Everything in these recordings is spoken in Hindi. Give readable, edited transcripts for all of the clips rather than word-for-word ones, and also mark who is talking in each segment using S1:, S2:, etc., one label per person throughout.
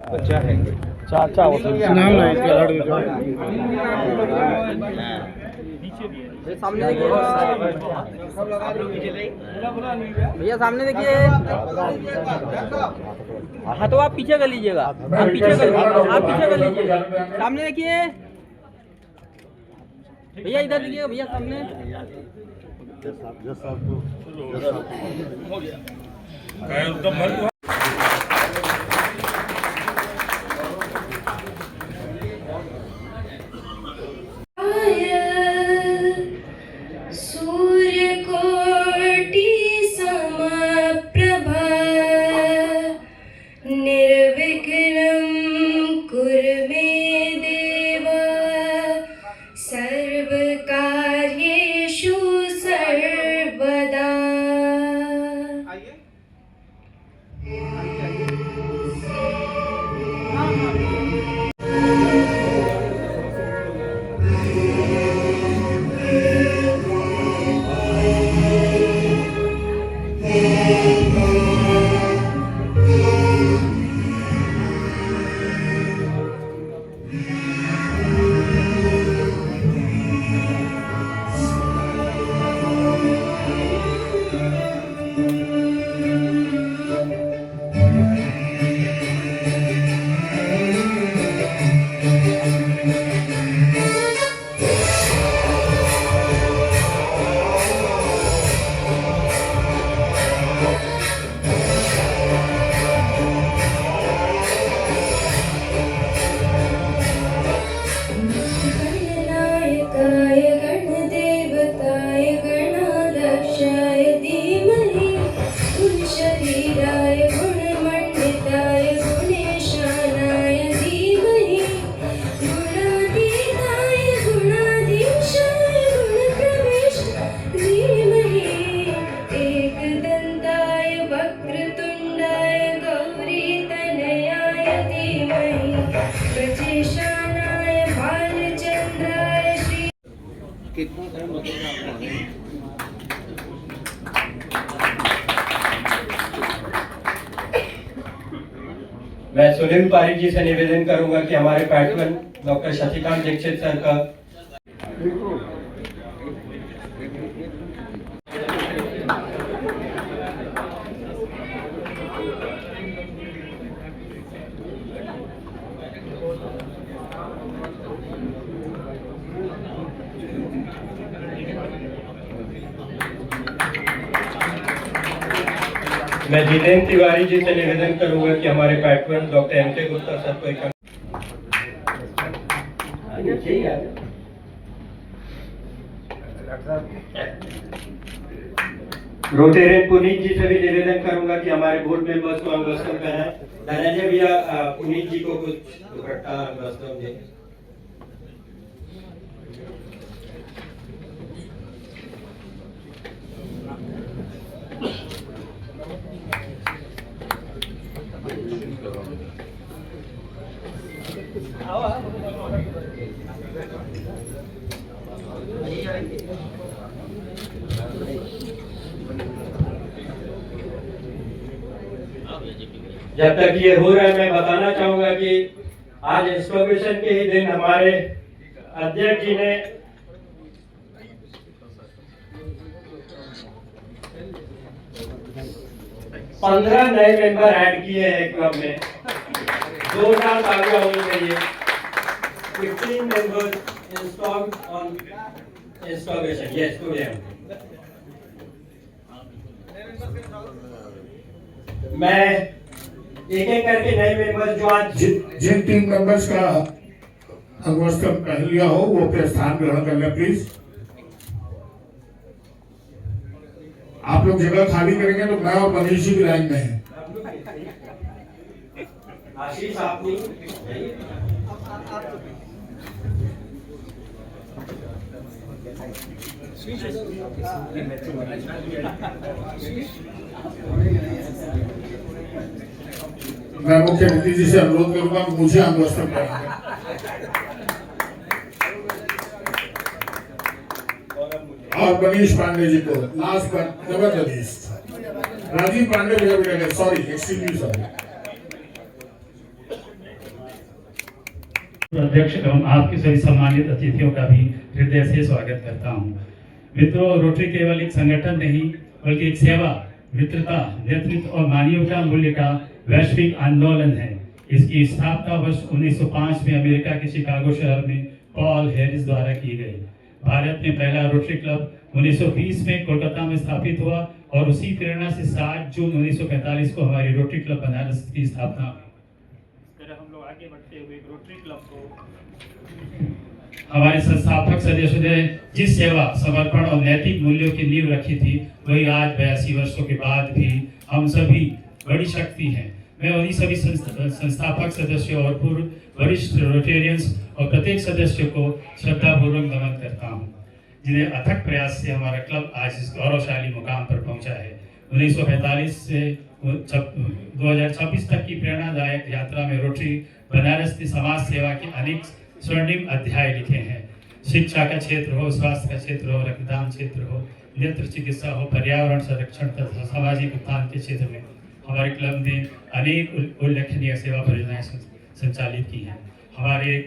S1: बच्चा है चाचा होते
S2: नाम नहीं
S3: सामने देखिए भैया, सामने देखिए। हाँ तो आप पीछे कर लीजिएगा, आप पीछे कर लीजिए। सामने देखिए भैया, इधर देखिए भैया, सामने।
S4: सूर्यकोटि समप्रभा निर्विघ्नं कुरु मे देव सर्वकार्येषु सर्वदा। गणनायकाय गणदेवताय गणाध्यक्षाय धीमहि गुणशरीराय गुणमण्डिताय गुणेशानाय धीमहि गुणातीताय गुणाधीशाय गुणप्रविष्ट धीमहि एकदन्ताय वक्रतुण्डाय गौरीतनयाय धीमहि प्रचेशानाय भालचन्द्राय श्री।
S5: मैं सुनील पारिक जी से निवेदन करूंगा कि हमारे patron doctor Shashikant Dikshit sir का मैं जितेंद्र तिवारी जी से निवेदन करूंगा कि हमारे पैट्रन डॉक्टर एम के गुप्ता सर को एक रोटेरियन पुनीत जी से भी निवेदन करूंगा कि हमारे बोर्ड मेंबर्स को अंगवस्त्र पहनाएं। धनंजय भैया पुनीत जी को कुछ दुपट्टा अंगवस्त्र दें। जब तक ये हो रहा है, मैं बताना चाहूंगा कि आज इंस्टॉलेशन के ही दिन हमारे अध्यक्ष जी ने पंद्रह नए मेंबर ऐड किए हैं क्लब में। 2 साल आगे होनी चाहिए। 15 members installed on installation. Yes today मैं एक एक करके नए मेंबर्स जो आज
S2: जिन 3 मेंबर्स का अंगवस्त्र पहन लिया हो वो अपने स्थान ग्रहण कर लें प्लीज। आप लोग जगह खाली करेंगे तो मैं और मनीष जी भी लाइन में हैं।
S5: आशीष आपने
S2: मैं मुख्यमंत्री जी से अनुरोध करूंगा कि मुझे अंगवस्त्र पहनाएं। और मनीष पांडे जी को last but never the least Rajiv Pandey भैया भी सॉरी एक्सट्रीमली सॉरी।
S6: अध्यक्ष एवं आपके सभी सम्मानित अतिथियों का भी हृदय से स्वागत करता हूं। मित्रों, रोटरी केवल एक संगठन नहीं बल्कि एक सेवा, मित्रता, नेतृत्व और मानवीयता मूल्य का वैश्विक आंदोलन है। इसकी स्थापना वर्ष 1905 में अमेरिका के शिकागो शहर में पॉल हैरिस द्वारा की गई। भारत में पहला रोटरी क्लब 1920 में कोलकाता में स्थापित हुआ और उसी प्रेरणा से 7 जून 1945 को हमारी रोटरी क्लब बनारस की स्थापना हुई। इस तरह हम लोग आगे बढ़ते हुए रोटरी क्लब को हमारे संस्थापक सदस्यों ने जिस सेवा, समर्पण और नैतिक मूल्यों की नींव रखी थी, वही आज 82 वर्षों के बाद भी हम सभी बड़ी शक्ति हैं। मैं उन्हीं सभी संस्थापक सदस्यों और पूर्व वरिष्ठ रोटेरियंस और प्रत्येक सदस्य को श्रद्धापूर्वक नमन करता हूं, जिन्हें अथक प्रयास से हमारा क्लब आज इस गौरवशाली मुकाम पर पहुंचा है। 1945 से 2026 तक की प्रेरणादायक यात्रा में रोटरी बनारस ने समाज सेवा के अनेक स्वर्णिम अध्याय लिखे हैं। शिक्षा का क्षेत्र हो, स्वास्थ्य का क्षेत्र हो, रक्तदान क्षेत्र हो, नेत्र चिकित्सा हो, पर्यावरण संरक्षण तथा सामाजिक उत्थान के क्षेत्र में हमारे क्लब ने अनेक उल्लेखनीय सेवा परियोजनाएं संचालित की हैं। हमारे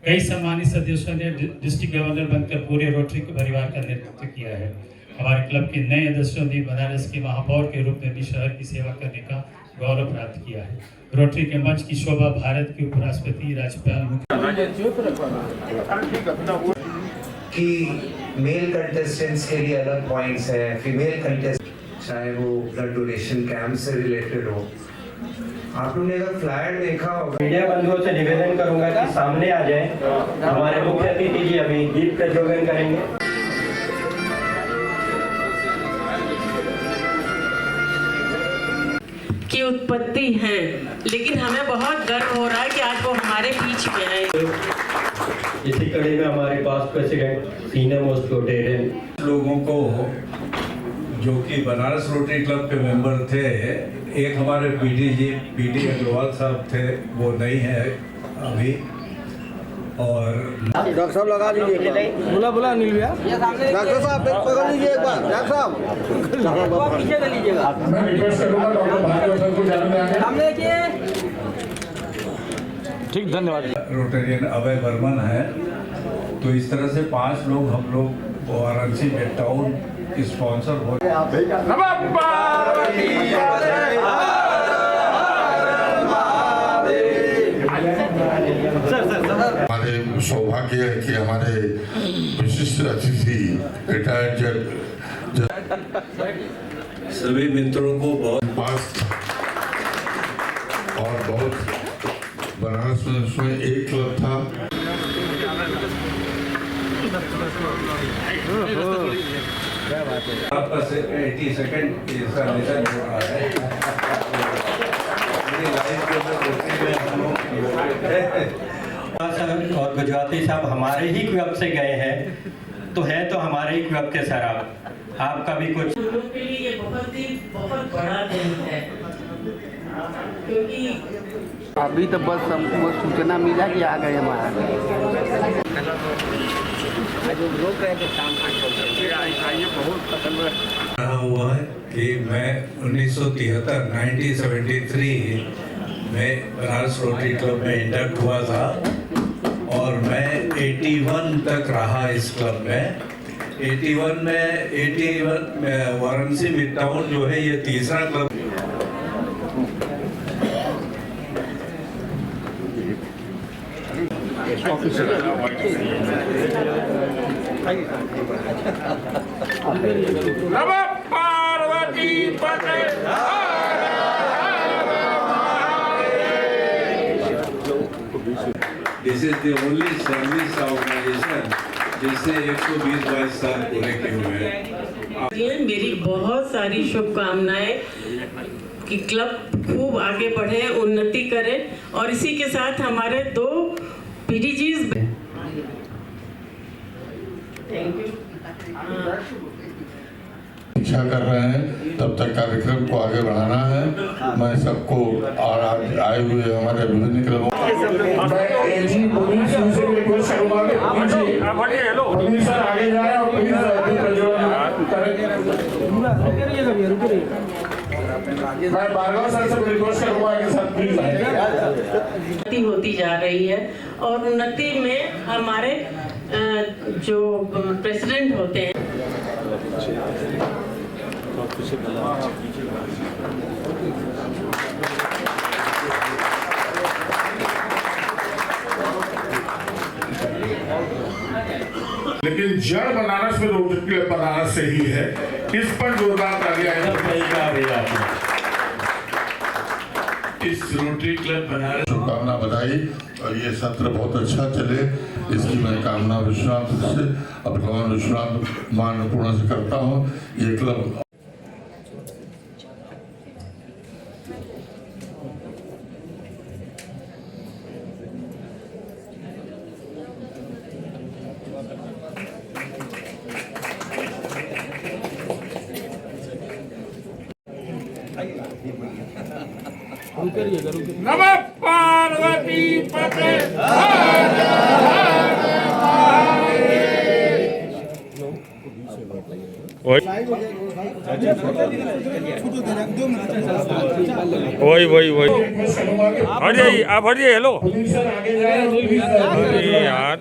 S6: कई सम्मानित सदस्यों ने डिस्ट्रिक्ट गवर्नर बनकर पूरे रोटरी परिवार का नेतृत्व किया है। हमारे क्लब के नए सदस्यों ने बनारस के महापौर के रूप में भी शहर की सेवा करने का गौरव प्राप्त किया है। रोटरी के मंच की शोभा भारत के उपराष्ट्रपति, राज्यपाल
S7: कि मेल कंटेस्टेंट्स के लिए अलग पॉइंट्स है, फीमेल कंटेस्ट, चाहे वो ब्लड डोनेशन कैंप से रिलेटेड हो। आप लोगों ने अगर फ्लायर देखा होगा।
S5: मीडिया बंधुओं से निवेदन करूंगा कि सामने आ जाएं। हमारे मुख्य अतिथि जी अभी दीप प्रज्वलन करेंगे।
S8: की उत्पत्ति है, लेकिन हमें बहुत गर्व हो रहा है कि आज वो हमारे बीच में आए।
S5: इसी कड़ी में हमारे पास प्रेसिडेंट सीनियर मोस्ट रोटेरियन
S9: लोगों को जो कि बनारस रोटरी क्लब के मेंबर थे, एक हमारे पीडी अग्रवाल साहब थे, वो नहीं है अभी, और
S1: डॉक्टर साहब लगा दीजिए। बुला अनिल भैया। डॉक्टर साहब पकड़ लीजिए एक बार। डॉक्टर साहब
S3: पीछे कर लीजिएगा।
S2: मैं रिक्वेस्ट करूंगा डॉक्टर भार्गव सर को जाने देंगे।
S3: सामने देखिए।
S1: ठीक, धन्यवाद।
S9: रोटेरियन अभय बर्मन है। तो इस तरह से 5 लोग हम लोग वाराणसी में टाउन स्पॉन्सर हो।
S10: हमारे सौभाग्य है कि हमारे विशिष्ट अतिथि रिटायर्ड
S9: सभी मित्रों को बहुत
S10: पास और बहुत बनारस में उसमें एक क्लब था।
S9: आपका 80 सेकंड इंस्टॉलेशन हो रहा है।
S5: और गुजराती साहब हमारे ही क्लब से गए हैं, तो है तो हमारे ही क्लब के सर। आपका भी कुछ
S8: लोगों के लिए ये बहुत बड़ा दिन है, क्योंकि
S1: अभी तो बस हमको सूचना मिला कि आ गए हमारा।
S9: हुआ है कि मैं 1973 में बनारस रोटरी क्लब में इंडक्ट हुआ था और मैं 81 तक रहा इस क्लब में। 81 में वाराणसी मिड टाउन जो है ये तीसरा club. This is the only service organization जिसने 120-22 साल पूरे किए हुए हैं।
S8: मेरी बहुत सारी शुभकामनाएं कि क्लब खूब आगे बढ़े, उन्नति करे, और इसी के साथ हमारे 2 पीडीजीज। Thank you.
S10: इच्छा कर रहे हैं तब तक कार्यक्रम को आगे बढ़ाना है। मैं सबको और आए हुए हमारे विभिन्न क्लबों
S2: पुलिस सर आगे जाए और मैं भार्गव सर से रिक्वेस्ट करूंगा कि सर प्लीज आइए।
S8: उन्नति होती जा रही है और उन्नति में हमारे जो प्रेसिडेंट होते हैं
S2: लेकिन जड़ बनारस में रोटरी क्लब बनारस से ही है, इस पर जोरदार तालियां हैं।
S9: इस रोटरी क्लब बनारस
S10: शुभकामना बधाई और ये सत्र बहुत अच्छा चले इसकी मैं कामना विश्रांत से भगवान विश्रांत मान पूर्ण से करता हूँ। ये क्लब
S2: नमः पार्वती पते
S3: वही हट जाइए, आप हटिए। हेलो यार,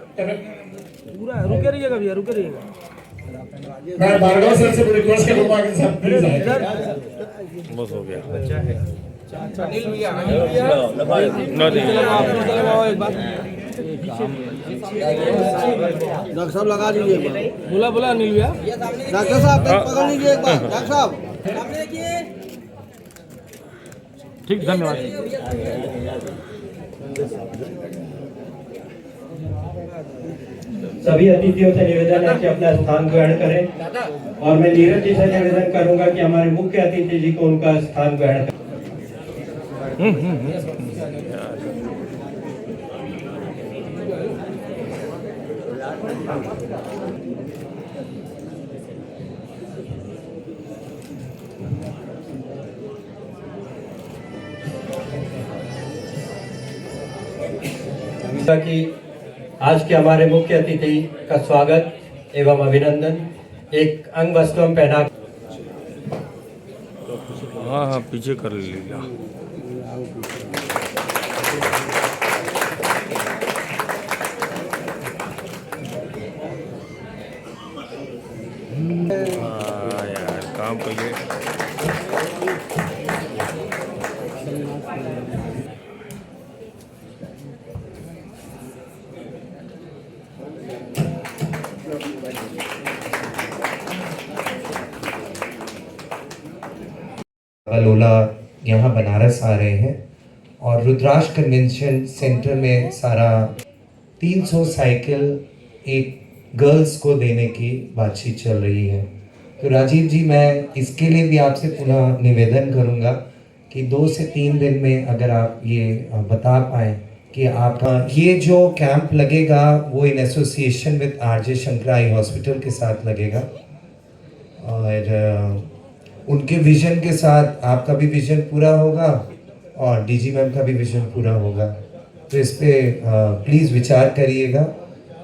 S3: पूरा रुके रहिएगा भैया, रुके रहिएगा।
S2: मैं भार्गव सर से रिक्वेस्ट करूंगा कि सर प्लीज आइए।
S3: बस हो गया।
S1: डॉक्टर साहब लगा दीजिए। बोला अनिल भैया। डॉक्टर साहब पकड़ लीजिए एक बार। डॉक्टर साहब
S3: ठीक, धन्यवाद।
S5: सभी अतिथियों से निवेदन है कि अपना स्थान ग्रहण करें और मैं नीरज जी से निवेदन करूंगा कि हमारे मुख्य अतिथि जी को उनका स्थान ग्रहण करें। कि आज के हमारे मुख्य अतिथि का स्वागत एवं अभिनंदन एक अंग वस्त्र पहना।
S3: हाँ, पीछे कर लीजिए। यार काम करिए।
S7: लोला यहाँ बनारस आ रहे हैं और रुद्राक्ष कन्वेंशन सेंटर में सारा 300 साइकिल एक गर्ल्स को देने की बातचीत चल रही है। तो राजीव जी, मैं इसके लिए भी आपसे पुनः निवेदन करूँगा कि 2 से 3 दिन में अगर आप ये बता पाएँ कि आपका ये जो कैंप लगेगा वो in association with RJ Shankar eye hospital के साथ लगेगा और उनके विजन के साथ आपका भी विजन पूरा होगा और डीजी मैम का भी विजन पूरा होगा। तो इस पे प्लीज़ विचार करिएगा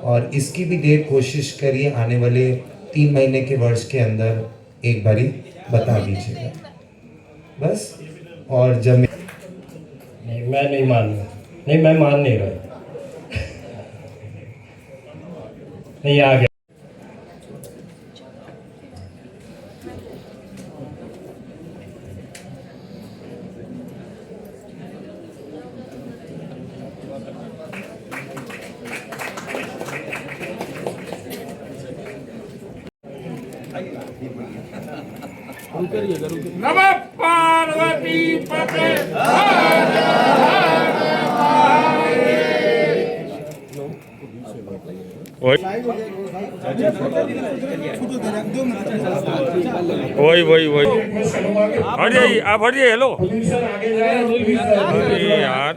S7: और इसकी भी डेट कोशिश करिए आने वाले 3 महीने के वर्ष के अंदर एक बारी बता दीजिएगा बस। और जब
S5: नहीं, मैं नहीं मानूंगा। नहीं, मैं मान नहीं रहा। नहीं, आ गया।
S2: नमः पार्वती पते
S3: वही हट जाइए, आप हटिए। हेलो यार,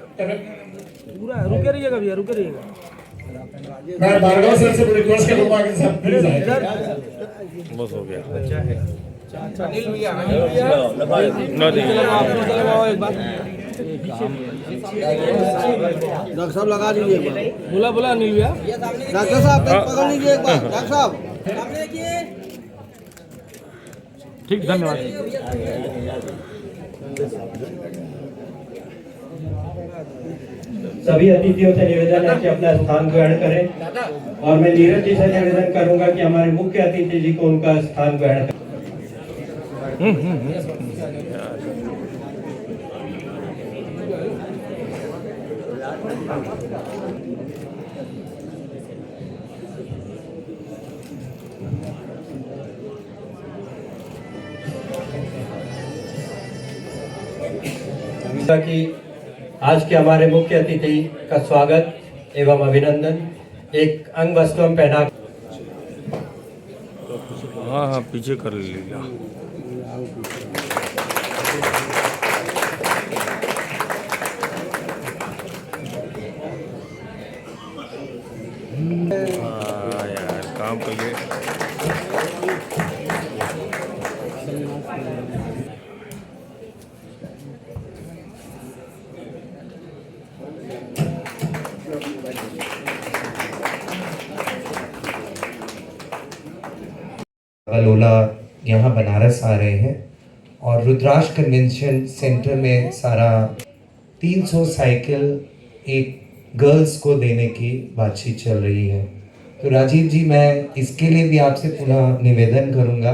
S3: पूरा रुके रहिएगा भैया, रुके रहिएगा।
S2: मैं भार्गव सर से रिक्वेस्ट करूंगा कि सर प्लीज आइए।
S3: बस हो गया।
S1: डॉक्टर साहब लगा दीजिए। बोला अनिल भैया। डॉक्टर साहब पकड़ लीजिए एक बार। डॉक्टर साहब
S3: ठीक, धन्यवाद।
S5: सभी अतिथियों से निवेदन है कि अपना स्थान ग्रहण करें और मैं नीरज जी से निवेदन करूंगा कि हमारे मुख्य अतिथि जी को उनका स्थान ग्रहण करें। कि आज के हमारे मुख्य अतिथि का स्वागत एवं अभिनंदन एक अंग वस्त्रम पहना।
S1: हाँ पीछे कर लीजिए। यार काम कर ले।
S7: लोला यहाँ बनारस आ रहे हैं और रुद्राक्ष कन्वेंशन सेंटर में सारा 300 साइकिल एक गर्ल्स को देने की बातचीत चल रही है। तो राजीव जी, मैं इसके लिए भी आपसे पुनः निवेदन करूँगा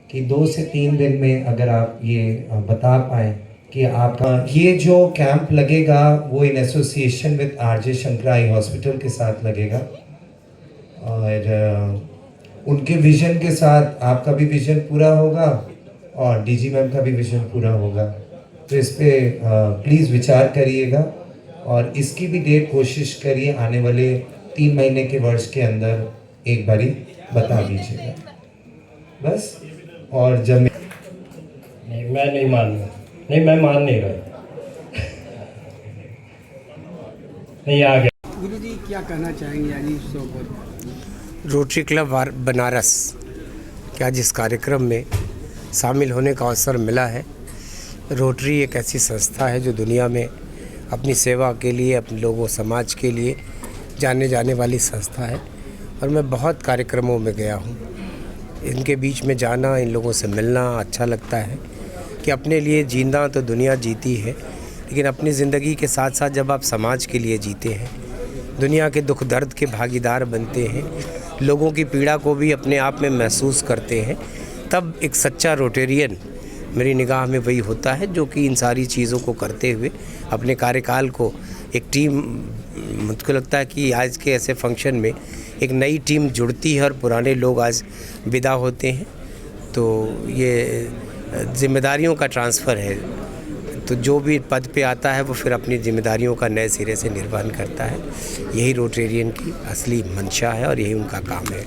S7: कि 2 से 3 दिन में अगर आप ये बता पाएँ कि आपका ये जो कैंप लगेगा वो in association with RJ Shankar eye hospital के साथ लगेगा और उनके विजन के साथ आपका भी विजन पूरा होगा और डीजी मैम का भी विजन पूरा होगा। तो इस पे प्लीज़ विचार करिएगा और इसकी भी डेट कोशिश करिए आने वाले 3 महीने के वर्ष के अंदर एक बारी बता दीजिएगा बस। और जब
S5: नहीं, मैं नहीं मानूंगा। नहीं, मैं मान नहीं रहा। नहीं, आ गया।
S11: गुरु जी क्या कहना चाहेंगे आज इस शो पर?
S12: रोटरी क्लब बनारस के आज इस कार्यक्रम में शामिल होने का अवसर मिला है। रोटरी एक ऐसी संस्था है जो दुनिया में अपनी सेवा के लिए, अपने लोगों समाज के लिए जाने जाने वाली संस्था है और मैं बहुत कार्यक्रमों में गया हूँ। इनके बीच में जाना, इन लोगों से मिलना अच्छा लगता है कि अपने लिए जीना तो दुनिया जीती है, लेकिन अपनी ज़िंदगी के साथ साथ जब आप समाज के लिए जीते हैं, दुनिया के दुख दर्द के भागीदार बनते हैं, लोगों की पीड़ा को भी अपने आप में महसूस करते हैं, तब एक सच्चा रोटेरियन मेरी निगाह में वही होता है जो कि इन सारी चीज़ों को करते हुए अपने कार्यकाल को एक टीम, मुझको लगता है कि आज के ऐसे फंक्शन में एक नई टीम जुड़ती है और पुराने लोग आज विदा होते हैं, तो ये जिम्मेदारियों का ट्रांसफ़र है। तो जो भी पद पे आता है वो फिर अपनी जिम्मेदारियों का नए सिरे से निर्वहन करता है। यही रोटेरियन की असली मंशा है और यही उनका काम है।